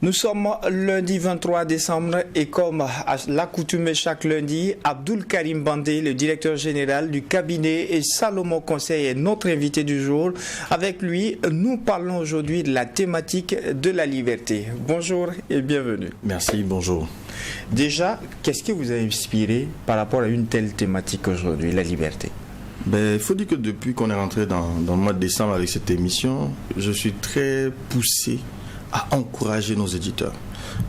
Nous sommes lundi 23 décembre et comme à l'accoutumée chaque lundi, Abdoul Karim Bandé, le directeur général du cabinet et Salomon Conseil est notre invité du jour. Avec lui, nous parlons aujourd'hui de la thématique de la liberté. Bonjour et bienvenue. Merci, bonjour. Déjà, qu'est-ce qui vous a inspiré par rapport à une telle thématique aujourd'hui, la liberté ? Il faut dire que depuis qu'on est rentré dans le mois de décembre avec cette émission, je suis très poussé à encourager nos éditeurs.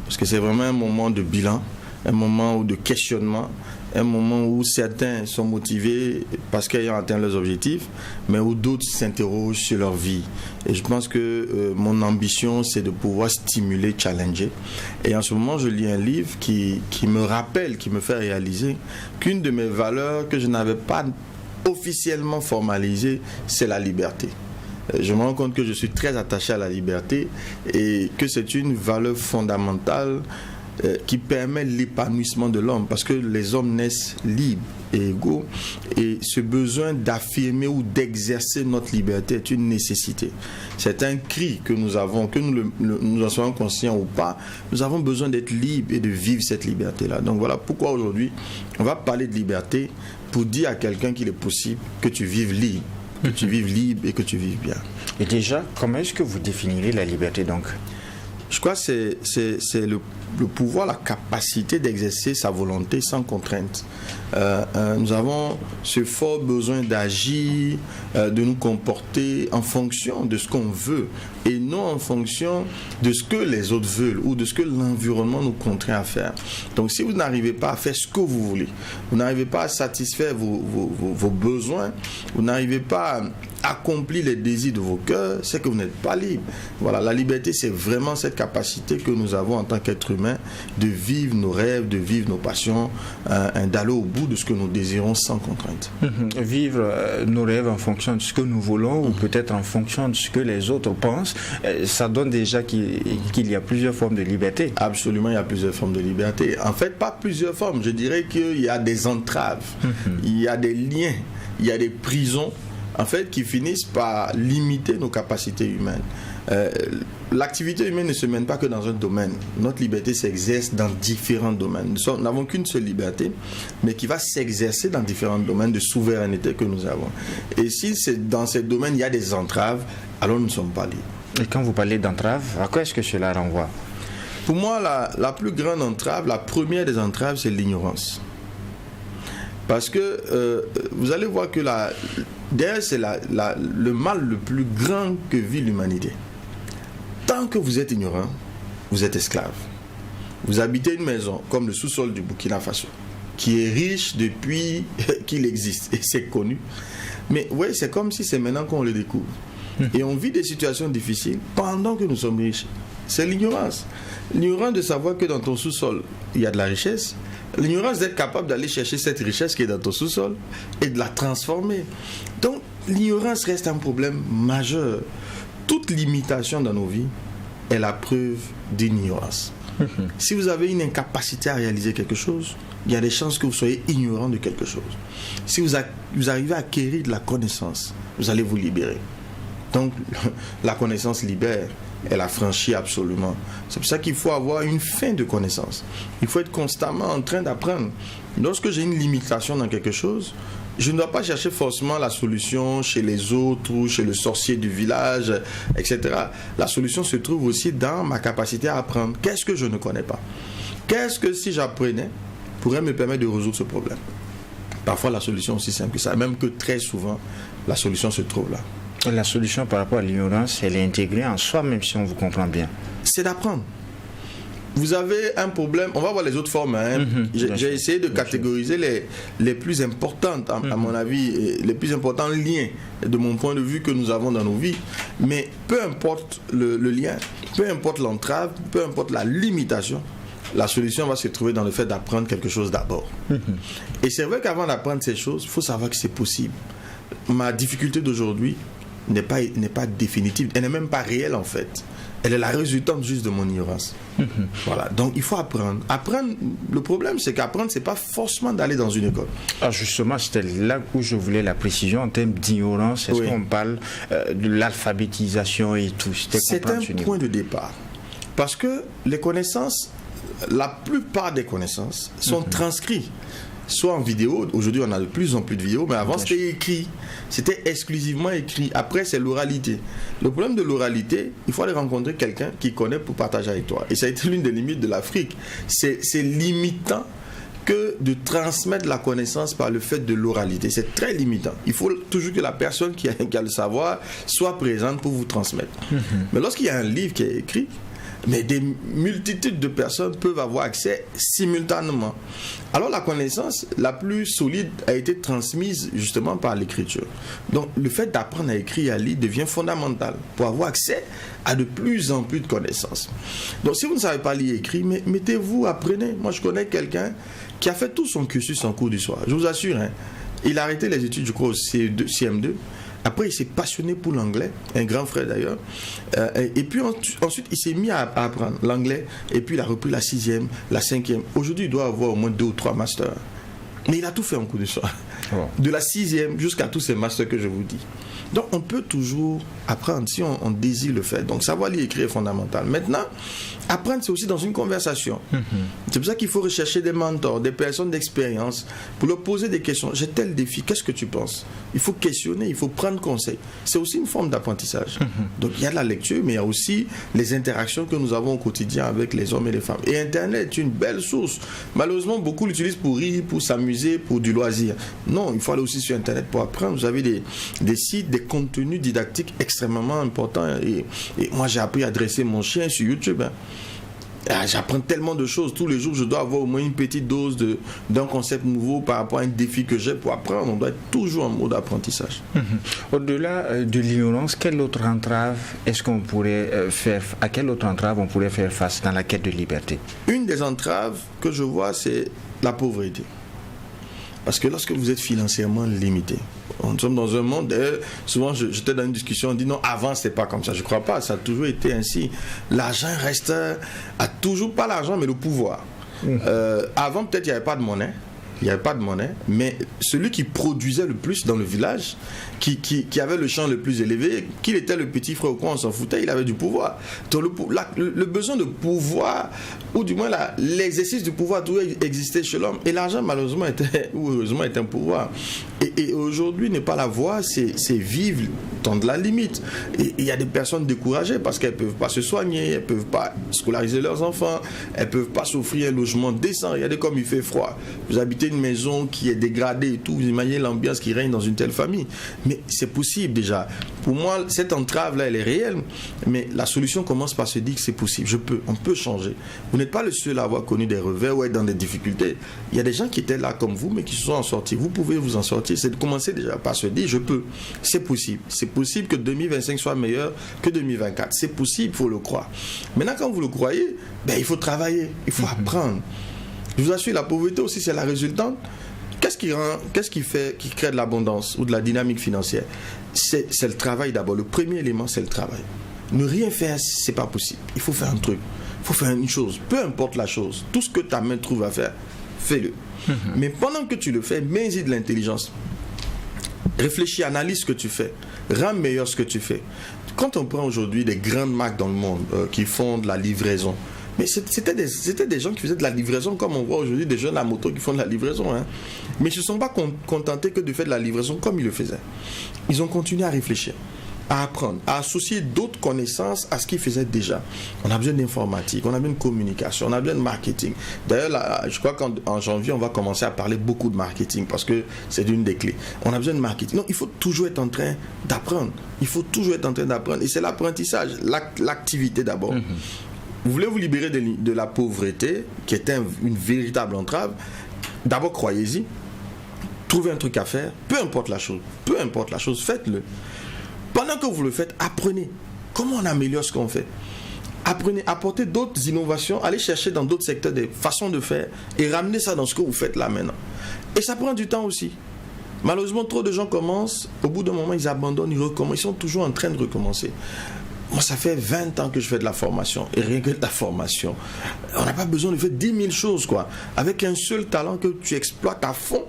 Parce que c'est vraiment un moment de bilan, un moment de questionnement, un moment où certains sont motivés parce qu'ils ont atteint leurs objectifs, mais où d'autres s'interrogent sur leur vie. Et je pense que mon ambition, c'est de pouvoir stimuler, challenger. Et en ce moment, je lis un livre qui me rappelle, qui me fait réaliser qu'une de mes valeurs que je n'avais pas officiellement formalisée, c'est la liberté. Je me rends compte que je suis très attaché à la liberté et que c'est une valeur fondamentale qui permet l'épanouissement de l'homme, parce que les hommes naissent libres et égaux, et ce besoin d'affirmer ou d'exercer notre liberté est une nécessité. C'est un cri que nous avons, que nous en soyons conscients ou pas, nous avons besoin d'être libres et de vivre cette liberté-là. Donc voilà pourquoi aujourd'hui on va parler de liberté pour dire à quelqu'un qu'il est possible que tu vives libre. Que tu vives libre et que tu vives bien. Et déjà, comment est-ce que vous définirez la liberté donc ? Je crois que c'est le pouvoir, la capacité d'exercer sa volonté sans contrainte. Nous avons ce fort besoin d'agir, de nous comporter en fonction de ce qu'on veut et non en fonction de ce que les autres veulent ou de ce que l'environnement nous contraint à faire. Donc si vous n'arrivez pas à faire ce que vous voulez, vous n'arrivez pas à satisfaire vos besoins, vous n'arrivez pas à accomplir les désirs de vos cœurs, c'est que vous n'êtes pas libre. Voilà, la liberté, c'est vraiment cette capacité que nous avons en tant qu'être humain de vivre nos rêves, de vivre nos passions, d'aller au bout de ce que nous désirons sans contrainte. Vivre nos rêves en fonction de ce que nous voulons ou peut-être en fonction de ce que les autres pensent, ça donne déjà qu'il y a plusieurs formes de liberté. Absolument, il y a plusieurs formes de liberté. En fait, pas plusieurs formes. Je dirais qu'il y a des entraves, il y a des liens, il y a des prisons, en fait, qui finissent par limiter nos capacités humaines. L'activité humaine ne se mène pas que dans un domaine. Notre liberté s'exerce dans différents domaines. Nous n'avons qu'une seule liberté, mais qui va s'exercer dans différents domaines de souveraineté que nous avons. Et si dans ces domaines il y a des entraves, alors nous ne sommes pas libres. Et quand vous parlez d'entraves, à quoi est-ce que cela renvoie ? Pour moi, la plus grande entrave, la première des entraves, c'est l'ignorance. Parce que vous allez voir que d'ailleurs, c'est le mal le plus grand que vit l'humanité. Tant que vous êtes ignorant, vous êtes esclave. Vous habitez une maison comme le sous-sol du Burkina Faso, qui est riche depuis qu'il existe, et c'est connu. Mais oui, c'est comme si c'est maintenant qu'on le découvre. Et on vit des situations difficiles pendant que nous sommes riches. C'est l'ignorance. L'ignorance de savoir que dans ton sous-sol, il y a de la richesse. L'ignorance d'être capable d'aller chercher cette richesse qui est dans ton sous-sol et de la transformer. Donc, l'ignorance reste un problème majeur. Toute limitation dans nos vies est la preuve d'ignorance. Si vous avez une incapacité à réaliser quelque chose, il y a des chances que vous soyez ignorant de quelque chose. Si vous arrivez à acquérir de la connaissance, vous allez vous libérer. Donc, la connaissance libère. Elle a franchi absolument. C'est pour ça qu'il faut avoir une fin de connaissance. Il faut être constamment en train d'apprendre. Lorsque j'ai une limitation dans quelque chose, je ne dois pas chercher forcément la solution chez les autres ou chez le sorcier du village, etc. La solution se trouve aussi dans ma capacité à apprendre. Qu'est-ce que je ne connais pas ? Qu'est-ce que si j'apprenais pourrait me permettre de résoudre ce problème ? Parfois la solution est aussi simple que ça, même que très souvent la solution se trouve là. La solution par rapport à l'ignorance, elle est intégrée en soi, même si on vous comprend bien. C'est d'apprendre. Vous avez un problème, on va voir les autres formes. J'ai essayé de catégoriser les plus importantes, à mon avis, les plus importants liens de mon point de vue que nous avons dans nos vies. Mais peu importe le lien, peu importe l'entrave, peu importe la limitation, la solution va se trouver dans le fait d'apprendre quelque chose d'abord. Et c'est vrai qu'avant d'apprendre ces choses, il faut savoir que c'est possible. Ma difficulté d'aujourd'hui n'est pas définitive, elle n'est même pas réelle en fait. Elle est la résultante juste de mon ignorance. Voilà, donc il faut apprendre. Apprendre, le problème c'est qu'apprendre, c'est pas forcément d'aller dans une école. Alors justement, c'était là où je voulais la précision en termes d'ignorance. Est-ce qu'on parle de l'alphabétisation et tout? C'est un point de départ. Parce que les connaissances, la plupart des connaissances sont transcrites. Soit en vidéo, aujourd'hui on a de plus en plus de vidéos, mais avant c'était écrit, c'était exclusivement écrit. Après c'est l'oralité. Le problème de l'oralité, il faut aller rencontrer quelqu'un qui connaît pour partager avec toi. Et ça a été l'une des limites de l'Afrique. C'est limitant que de transmettre la connaissance par le fait de l'oralité. C'est très limitant. Il faut toujours que la personne qui a le savoir soit présente pour vous transmettre. Mais lorsqu'il y a un livre qui est écrit, mais des multitudes de personnes peuvent avoir accès simultanément. Alors la connaissance la plus solide a été transmise justement par l'écriture. Donc le fait d'apprendre à écrire et à lire devient fondamental pour avoir accès à de plus en plus de connaissances. Donc si vous ne savez pas lire et écrire, mettez-vous, apprenez. Moi je connais quelqu'un qui a fait tout son cursus en cours du soir. Je vous assure, hein, il a arrêté les études, je crois, au CM2. Après, il s'est passionné pour l'anglais, un grand frère d'ailleurs. Et puis ensuite, il s'est mis à apprendre l'anglais. Et puis, il a repris la 6e, la 5e. Aujourd'hui, il doit avoir au moins 2 ou 3 masters. Mais il a tout fait en cours de soir. De la 6e jusqu'à tous ces masters que je vous dis. Donc, on peut toujours apprendre si on désire le faire. Donc, savoir lire et écrire est fondamental. Maintenant, apprendre, c'est aussi dans une conversation. C'est pour ça qu'il faut rechercher des mentors, des personnes d'expérience, pour leur poser des questions. J'ai tel défi, qu'est-ce que tu penses? Il faut questionner, il faut prendre conseil. C'est aussi une forme d'apprentissage. Donc, il y a de la lecture, mais il y a aussi les interactions que nous avons au quotidien avec les hommes et les femmes. Et Internet est une belle source. Malheureusement, beaucoup l'utilisent pour rire, pour s'amuser, pour du loisir. Non, il faut aller aussi sur Internet pour apprendre. Vous avez des sites, des contenus didactiques extrêmement importants. Et moi, j'ai appris à dresser mon chien sur YouTube. J'apprends tellement de choses. Tous les jours, je dois avoir au moins une petite dose d'un concept nouveau par rapport à un défi que j'ai pour apprendre. On doit être toujours en mode apprentissage. Au-delà de l'ignorance, quelle autre entrave est-ce qu'on pourrait faire? À quelle autre entrave on pourrait faire face dans la quête de liberté? Une des entraves que je vois, c'est la pauvreté. Parce que lorsque vous êtes financièrement limité, nous sommes dans un monde, souvent j'étais dans une discussion, on dit non, avant c'était pas comme ça. Je ne crois pas, ça a toujours été ainsi. L'argent reste, à toujours pas l'argent, mais le pouvoir. Avant peut-être il n'y avait pas de monnaie. Il n'y avait pas de monnaie, mais celui qui produisait le plus dans le village, qui avait le champ le plus élevé, qu'il était le petit frère ou quoi, on s'en foutait, il avait du pouvoir. Donc le besoin de pouvoir, ou du moins l'exercice du pouvoir, tout existait chez l'homme. Et l'argent, malheureusement, ou heureusement, est un pouvoir. Et aujourd'hui, n'est pas la voie, c'est vivre dans de la limite. Et il y a des personnes découragées parce qu'elles ne peuvent pas se soigner, elles ne peuvent pas scolariser leurs enfants, elles ne peuvent pas s'offrir un logement décent. Regardez comme il fait froid. Vous habitez une maison qui est dégradée et tout, vous imaginez l'ambiance qui règne dans une telle famille. Mais c'est possible déjà. Pour moi, cette entrave-là, elle est réelle, mais la solution commence par se dire que c'est possible. On peut changer. Vous n'êtes pas le seul à avoir connu des revers ou être dans des difficultés. Il y a des gens qui étaient là comme vous, mais qui se sont en sortis. Vous pouvez vous en sortir. C'est de commencer déjà par se dire, je peux. C'est possible. C'est possible que 2025 soit meilleur que 2024. C'est possible, il faut le croire. Maintenant, quand vous le croyez, il faut travailler, il faut apprendre. Je vous assure, la pauvreté aussi, c'est la résultante. Qu'est-ce qui crée de l'abondance ou de la dynamique financière? C'est le travail d'abord. Le premier élément, c'est le travail. Ne rien faire, c'est pas possible. Il faut faire un truc. Il faut faire une chose. Peu importe la chose. Tout ce que ta main trouve à faire, fais-le. Mais pendant que tu le fais, mets-y de l'intelligence. Réfléchis, analyse ce que tu fais. Rends meilleur ce que tu fais. Quand on prend aujourd'hui des grandes marques dans le monde qui font de la livraison, mais c'était des gens qui faisaient de la livraison, comme on voit aujourd'hui des jeunes à moto qui font de la livraison. Hein. Mais ils ne se sont pas contentés que de faire de la livraison comme ils le faisaient. Ils ont continué à réfléchir, à apprendre, à associer d'autres connaissances à ce qu'ils faisaient déjà. On a besoin d'informatique, on a besoin de communication, on a besoin de marketing. D'ailleurs, là, je crois qu'en janvier, on va commencer à parler beaucoup de marketing parce que c'est une des clés. On a besoin de marketing. Non, il faut toujours être en train d'apprendre. Il faut toujours être en train d'apprendre. Et c'est l'apprentissage, l'activité d'abord. Vous voulez vous libérer de la pauvreté, qui est une véritable entrave. D'abord, croyez-y. Trouvez un truc à faire. Peu importe la chose, faites-le. Pendant que vous le faites, apprenez. Comment on améliore ce qu'on fait? Apprenez, apportez d'autres innovations, allez chercher dans d'autres secteurs des façons de faire et ramenez ça dans ce que vous faites là maintenant. Et ça prend du temps aussi. Malheureusement, trop de gens commencent, au bout d'un moment, ils abandonnent, ils recommencent, ils sont toujours en train de recommencer. Moi, ça fait 20 ans que je fais de la formation. Et rien que de la formation, on n'a pas besoin de faire 10 000 choses, quoi. Avec un seul talent que tu exploites à fond,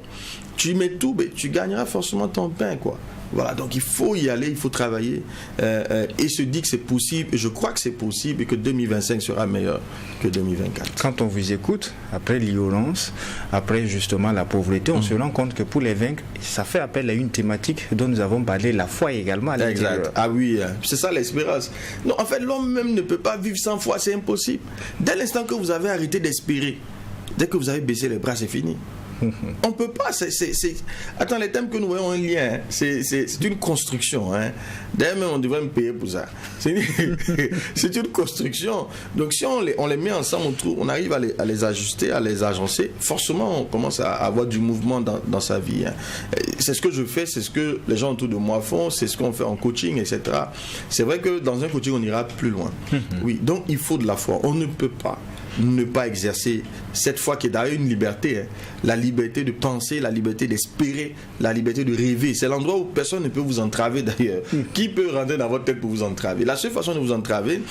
tu mets tout, mais tu gagneras forcément ton pain, quoi. Voilà, donc il faut y aller, il faut travailler et se dire que c'est possible. Et je crois que c'est possible et que 2025 sera meilleur que 2024. Quand on vous écoute, après l'ignorance, après justement la pauvreté, on se rend compte que pour les vaincre, ça fait appel à une thématique dont nous avons parlé, la foi également à l'intérieur. Exact. Ah oui, c'est ça l'espérance. Non, en fait, l'homme même ne peut pas vivre sans foi, c'est impossible. Dès l'instant que vous avez arrêté d'espérer, dès que vous avez baissé les bras, c'est fini. On ne peut pas. Attends, les thèmes que nous voyons en lien, c'est une construction. Hein. D'ailleurs, même on devrait me payer pour ça. C'est une construction. Donc, si on les met ensemble, on arrive à les ajuster, à les agencer, forcément, on commence à avoir du mouvement dans sa vie. Hein. C'est ce que je fais, c'est ce que les gens autour de moi font, c'est ce qu'on fait en coaching, etc. C'est vrai que dans un coaching, on ira plus loin. Oui, donc il faut de la foi. On ne peut pas ne pas exercer cette foi qui est d'ailleurs une liberté, hein. La liberté de penser, la liberté d'espérer, la liberté de rêver. C'est l'endroit où personne ne peut vous entraver d'ailleurs. Qui peut rentrer dans votre tête pour vous entraver? La seule façon de vous entraver,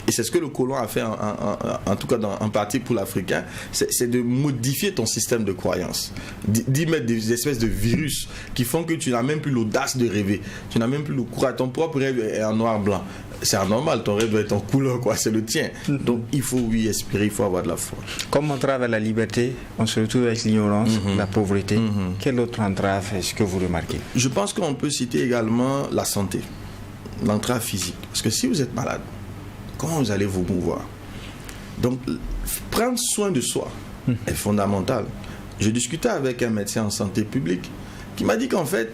et c'est ce que le colon a fait en tout cas en partie pour l'Africain, c'est de modifier ton système de croyance, d'y mettre des espèces de virus qui font que tu n'as même plus l'audace de rêver, tu n'as même plus le courage, ton propre rêve est en noir-blanc. C'est anormal, ton rêve doit être en couleur, quoi, c'est le tien. Donc il faut espérer, il faut avoir de la foi. Comme entrave à la liberté, on se retrouve avec l'ignorance, la pauvreté. Quelle autre entrave est-ce que vous remarquez? Je pense qu'on peut citer également la santé, l'entrave physique. Parce que si vous êtes malade, comment vous allez vous mouvoir? Donc prendre soin de soi est fondamental. Je discutais avec un médecin en santé publique qui m'a dit qu'en fait,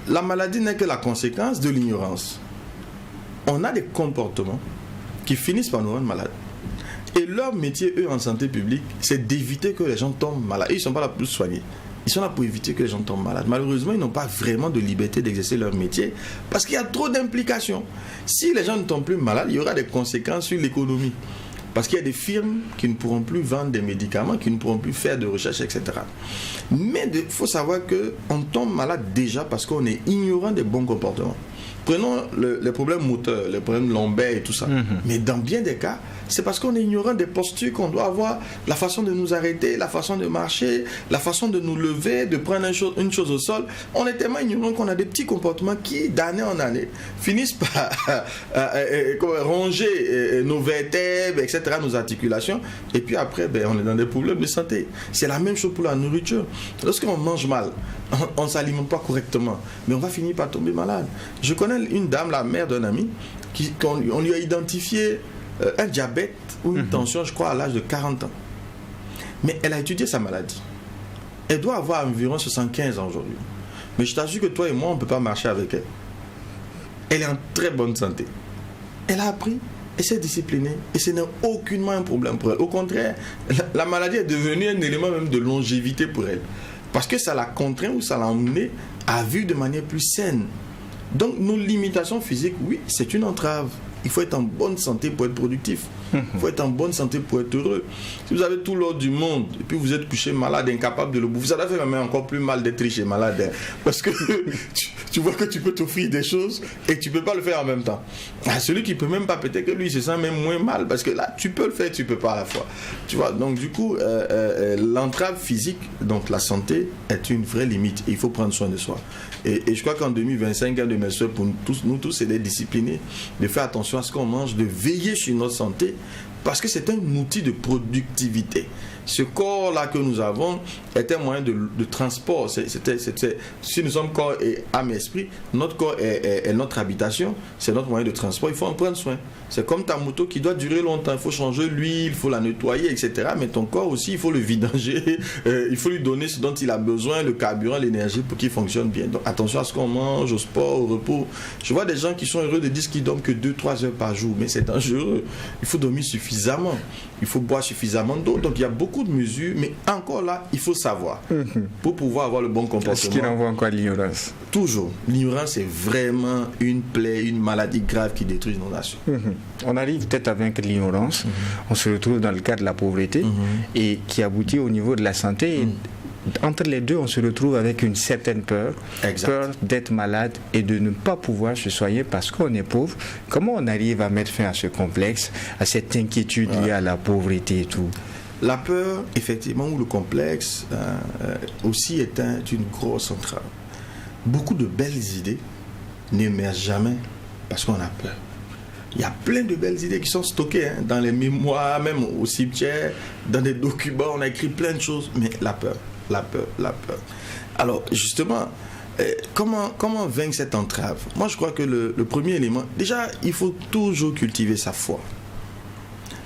la maladie n'est que la conséquence de l'ignorance. On a des comportements qui finissent par nous rendre malades. Et leur métier, eux, en santé publique, c'est d'éviter que les gens tombent malades. Et ils ne sont pas là pour soigner. Ils sont là pour éviter que les gens tombent malades. Malheureusement, ils n'ont pas vraiment de liberté d'exercer leur métier parce qu'il y a trop d'implications. Si les gens ne tombent plus malades, il y aura des conséquences sur l'économie. Parce qu'il y a des firmes qui ne pourront plus vendre des médicaments, qui ne pourront plus faire de recherche, etc. Mais il faut savoir qu'on tombe malade déjà parce qu'on est ignorant des bons comportements. Prenons les problèmes moteurs, les problèmes lombaires et tout ça. Mais dans bien des cas, c'est parce qu'on est ignorant des postures qu'on doit avoir, la façon de nous arrêter, la façon de marcher, la façon de nous lever, de prendre une chose au sol. On est tellement ignorant qu'on a des petits comportements qui, d'année en année, finissent par ronger nos vertèbres, etc., nos articulations. Et puis après, on est dans des problèmes de santé. C'est la même chose pour la nourriture. Lorsqu'on mange mal, on ne s'alimente pas correctement, mais on va finir par tomber malade. Je connais une dame, la mère d'un ami, on lui a identifié un diabète ou une tension, je crois, à l'âge de 40 ans. Mais elle a étudié sa maladie. Elle doit avoir environ 75 ans aujourd'hui. Mais je t'assure que toi et moi, on ne peut pas marcher avec elle. Elle est en très bonne santé. Elle a appris, elle s'est disciplinée, et ce n'est aucunement un problème pour elle. Au contraire, la maladie est devenue un élément même de longévité pour elle. Parce que ça l'a contraint ou ça l'a emmené à vivre de manière plus saine. Donc nos limitations physiques, oui, c'est une entrave. Il faut être en bonne santé pour être productif. Il faut être en bonne santé pour être heureux. Si vous avez tout l'ordre du monde et puis vous êtes couché malade, incapable de le bouffer, ça doit faire même encore plus mal d'être riche et malade. Hein, parce que tu vois que tu peux t'offrir des choses et tu ne peux pas le faire en même temps. Celui qui ne peut même pas, peut-être que lui, il se sent même moins mal. Parce que là, tu peux le faire, tu ne peux pas à la fois. Tu vois, donc du coup, l'entrave physique, donc la santé, est une vraie limite. Et il faut prendre soin de soi. Et je crois qu'en 2025, un de mes soeurs, pour nous tous, c'est d'être disciplinés, de faire attention à ce qu'on mange, de veiller sur notre santé, parce que c'est un outil de productivité. Ce corps-là que nous avons est un moyen de transport. Si nous sommes corps et âme et esprit, notre corps est notre habitation, c'est notre moyen de transport, il faut en prendre soin. C'est comme ta moto qui doit durer longtemps, il faut changer l'huile, il faut la nettoyer, etc. Mais ton corps aussi, il faut le vidanger, il faut lui donner ce dont il a besoin, le carburant, l'énergie pour qu'il fonctionne bien. Donc attention à ce qu'on mange, au sport, au repos. Je vois des gens qui sont heureux de dire qu'ils dorment que 2-3 heures par jour, mais c'est dangereux. Il faut dormir suffisamment, il faut boire suffisamment d'eau. Donc il y a beaucoup de mesures, mais encore là, il faut savoir pour pouvoir avoir le bon comportement. Est-ce qu'il renvoie encore à l'ignorance? Toujours. L'ignorance est vraiment une plaie, une maladie grave qui détruit nos nations. On arrive peut-être à vaincre l'ignorance, on se retrouve dans le cas de la pauvreté et qui aboutit au niveau de la santé. Et entre les deux, on se retrouve avec une certaine peur, peur d'être malade et de ne pas pouvoir se soigner parce qu'on est pauvre. Comment on arrive à mettre fin à ce complexe, à cette inquiétude liée à la pauvreté et tout? la peur, effectivement, ou le complexe aussi est une grosse entrave. Beaucoup de belles idées n'émergent jamais parce qu'on a peur. Il y a plein de belles idées qui sont stockées dans les mémoires, même au cimetière, dans des documents, on a écrit plein de choses, mais la peur. Alors, justement, comment vaincre cette entrave? Moi, je crois que le premier élément, déjà, il faut toujours cultiver sa foi.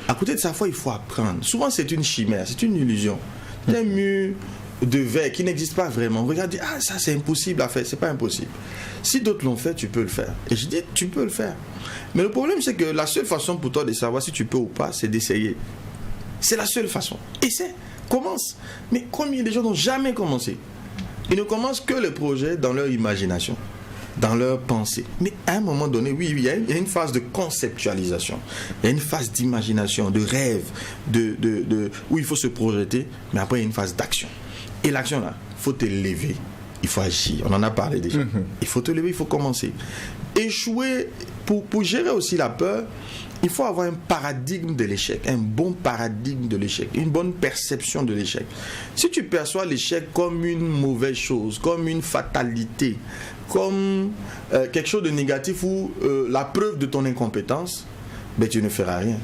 À côté de sa foi, il faut apprendre. Souvent, c'est une chimère, c'est une illusion. C'est un mur de verre qui n'existe pas vraiment. Regardez, ça c'est impossible à faire, c'est pas impossible. Si d'autres l'ont fait, tu peux le faire. Et je dis, tu peux le faire. Mais le problème, c'est que la seule façon pour toi de savoir si tu peux ou pas, c'est d'essayer. C'est la seule façon. Essaie, commence. Mais combien de gens n'ont jamais commencé? Ils ne commencent que les projets dans leur imagination, dans leur pensée. Mais à un moment donné, oui, il y a une phase de conceptualisation, il y a une phase d'imagination, de rêve, où il faut se projeter, mais après il y a une phase d'action. Et l'action là, il faut te lever, il faut agir, on en a parlé déjà. Il faut te lever, il faut commencer. Échouer, pour gérer aussi la peur, il faut avoir un paradigme de l'échec, un bon paradigme de l'échec, une bonne perception de l'échec. Si tu perçois l'échec comme une mauvaise chose, comme une fatalité, comme quelque chose de négatif ou la preuve de ton incompétence, ben tu ne feras rien.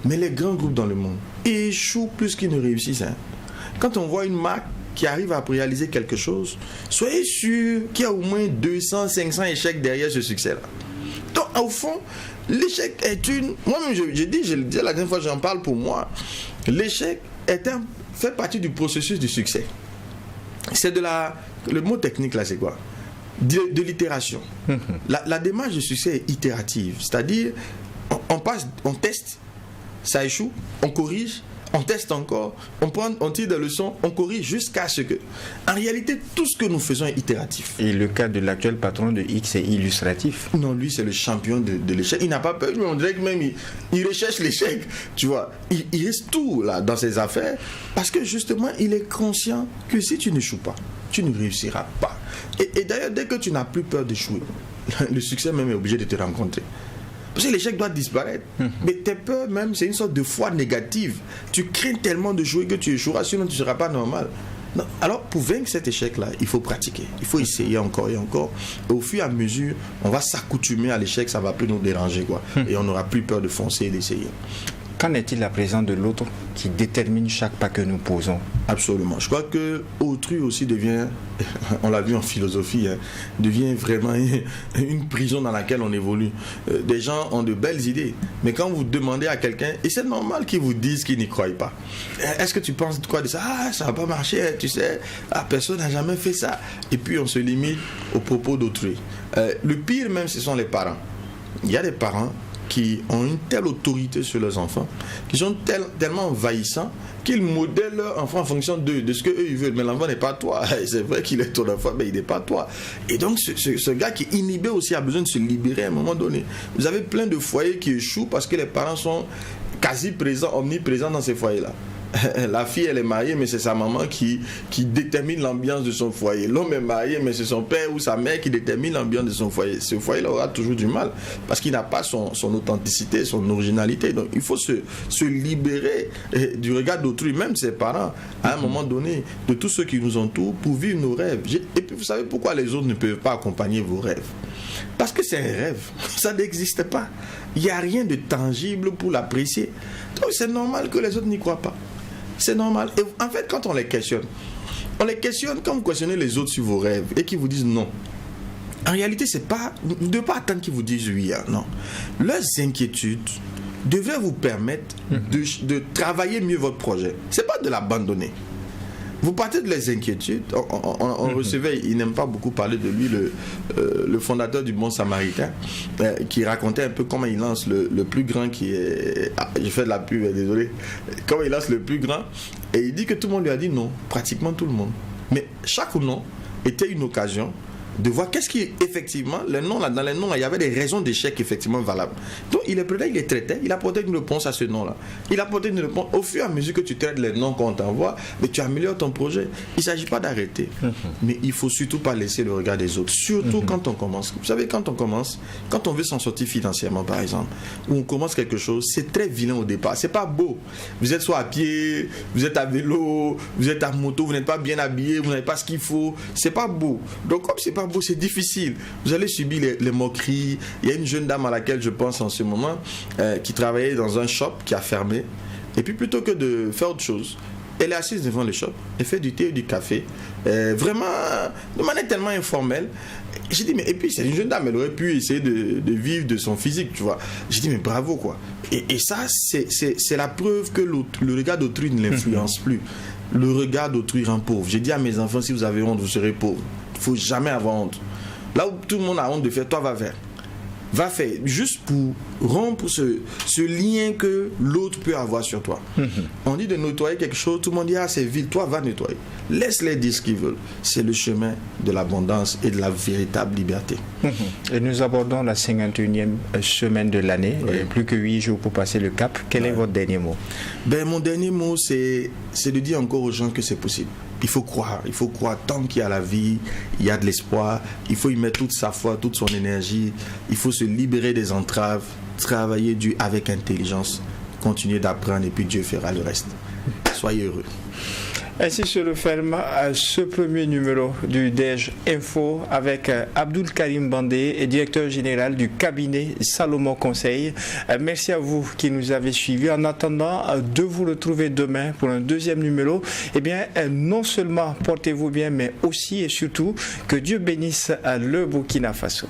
Mais les grands groupes dans le monde échouent plus qu'ils ne réussissent. Quand on voit une marque qui arrive à réaliser quelque chose, soyez sûr qu'il y a au moins 200, 500 échecs derrière ce succès-là. Donc, au fond, l'échec est une... Moi-même, je le disais la dernière fois, j'en parle pour moi. L'échec fait partie du processus du succès. C'est le mot technique là, c'est quoi? De l'itération. La démarche de succès est itérative. C'est-à-dire, on teste, ça échoue, on corrige, on teste encore, on tire des leçons, on corrige jusqu'à ce que... En réalité, tout ce que nous faisons est itératif. Et le cas de l'actuel patron de X est illustratif. Non, lui, c'est le champion de l'échec. Il n'a pas peur, mais on dirait que même il recherche l'échec. Tu vois, il reste tout là dans ses affaires parce que justement, il est conscient que si tu n'échoues pas, tu ne réussiras pas. Et d'ailleurs, dès que tu n'as plus peur d'échouer, le succès même est obligé de te rencontrer. Parce que l'échec doit disparaître. Mais tes peurs même, c'est une sorte de foi négative. Tu crains tellement de jouer que tu échoueras, sinon tu ne seras pas normal. Non. Alors, pour vaincre cet échec-là, il faut pratiquer. Il faut essayer encore et encore. Et au fur et à mesure, on va s'accoutumer à l'échec, ça ne va plus nous déranger, quoi. Et on n'aura plus peur de foncer et d'essayer. Qu'en est-il à présent de l'autre qui détermine chaque pas que nous posons? Absolument. Je crois que autrui aussi devient, on l'a vu en philosophie, devient vraiment une prison dans laquelle on évolue. Des gens ont de belles idées, mais quand vous demandez à quelqu'un, et c'est normal qu'ils vous disent qu'ils n'y croient pas. Est-ce que tu penses quoi de ça? Ça va pas marcher, tu sais. Personne n'a jamais fait ça. Et puis on se limite aux propos d'autrui. Le pire même, ce sont les parents. Il y a des parents qui ont une telle autorité sur leurs enfants, qui sont tellement envahissants qu'ils modèlent leur enfant en fonction de ce qu'eux ils veulent. Mais l'enfant n'est pas toi. C'est vrai qu'il est ton enfant, mais il n'est pas toi. Et donc ce gars qui est inhibé aussi a besoin de se libérer à un moment donné. Vous avez plein de foyers qui échouent parce que les parents sont quasi présents, omniprésents dans ces foyers-là. La fille, elle est mariée, mais c'est sa maman qui détermine l'ambiance de son foyer. L'homme est marié, mais c'est son père ou sa mère qui détermine l'ambiance de son foyer. Ce foyer-là aura toujours du mal parce qu'il n'a pas son authenticité, son originalité. Donc, il faut se libérer du regard d'autrui, même ses parents, à un moment donné, de tous ceux qui nous entourent pour vivre nos rêves. Et puis, vous savez pourquoi les autres ne peuvent pas accompagner vos rêves? Parce que c'est un rêve. Ça n'existe pas. Il n'y a rien de tangible pour l'apprécier. Donc, c'est normal que les autres n'y croient pas. C'est normal. Et en fait, quand on les questionne quand vous questionnez les autres sur vos rêves et qu'ils vous disent non. En réalité, c'est pas, vous ne devez pas attendre qu'ils vous disent oui, non. Leurs inquiétudes devraient vous permettre de travailler mieux votre projet. C'est pas de l'abandonner. Vous partez de les inquiétudes. On recevait, il n'aime pas beaucoup parler de lui, le fondateur du Bon Samaritain, qui racontait un peu comment il lance le plus grand qui est... j'ai fait de la pub, désolé. Comment il lance le plus grand. Et il dit que tout le monde lui a dit non, pratiquement tout le monde. Mais chaque non était une occasion de voir qu'est-ce qui, effectivement, les noms, là, dans les noms, là, il y avait des raisons d'échec effectivement valables. Donc, il les traitait, il apportait une réponse à ce nom-là. Il apportait une réponse. Au fur et à mesure que tu traites les noms qu'on t'envoie, mais tu améliores ton projet. Il ne s'agit pas d'arrêter. Mais il ne faut surtout pas laisser le regard des autres. Surtout quand on commence. Vous savez, quand on veut s'en sortir financièrement, par exemple, ou on commence quelque chose, c'est très vilain au départ. C'est pas beau. Vous êtes soit à pied, vous êtes à vélo, vous êtes à moto, vous n'êtes pas bien habillé, vous n'avez pas ce qu'il faut. C'est pas beau. Donc, comme c'est pas beau, c'est difficile. Vous allez subir les moqueries. Il y a une jeune dame à laquelle je pense en ce moment qui travaillait dans un shop qui a fermé. Et puis, plutôt que de faire autre chose, elle est assise devant le shop, elle fait du thé et du café, vraiment de manière tellement informelle. J'ai dit, mais et puis c'est une jeune dame, elle aurait pu essayer de vivre de son physique, tu vois. J'ai dit, mais bravo, quoi. Et ça, c'est la preuve que le regard d'autrui ne l'influence plus. Le regard d'autrui rend pauvre. J'ai dit à mes enfants, si vous avez honte, vous serez pauvre. Il ne faut jamais avoir honte. Là où tout le monde a honte de faire, toi, va faire. Va faire, juste pour rompre ce lien que l'autre peut avoir sur toi. On dit de nettoyer quelque chose, tout le monde dit, ah, c'est vide, toi, va nettoyer. Laisse-les dire ce qu'ils veulent. C'est le chemin de l'abondance et de la véritable liberté. Et nous abordons la 51e semaine de l'année, plus que 8 jours pour passer le cap. Quel est votre dernier mot? Mon dernier mot, c'est de dire encore aux gens que c'est possible. Il faut croire tant qu'il y a la vie, il y a de l'espoir, il faut y mettre toute sa foi, toute son énergie, il faut se libérer des entraves, travailler dur avec intelligence, continuer d'apprendre et puis Dieu fera le reste. Soyez heureux. Ainsi se referme ce premier numéro du DEJ Info avec Abdoul Karim Bandé, directeur général du cabinet Salomon Conseil. Merci à vous qui nous avez suivis. En attendant de vous retrouver demain pour un deuxième numéro, eh bien, non seulement portez-vous bien, mais aussi et surtout que Dieu bénisse le Burkina Faso.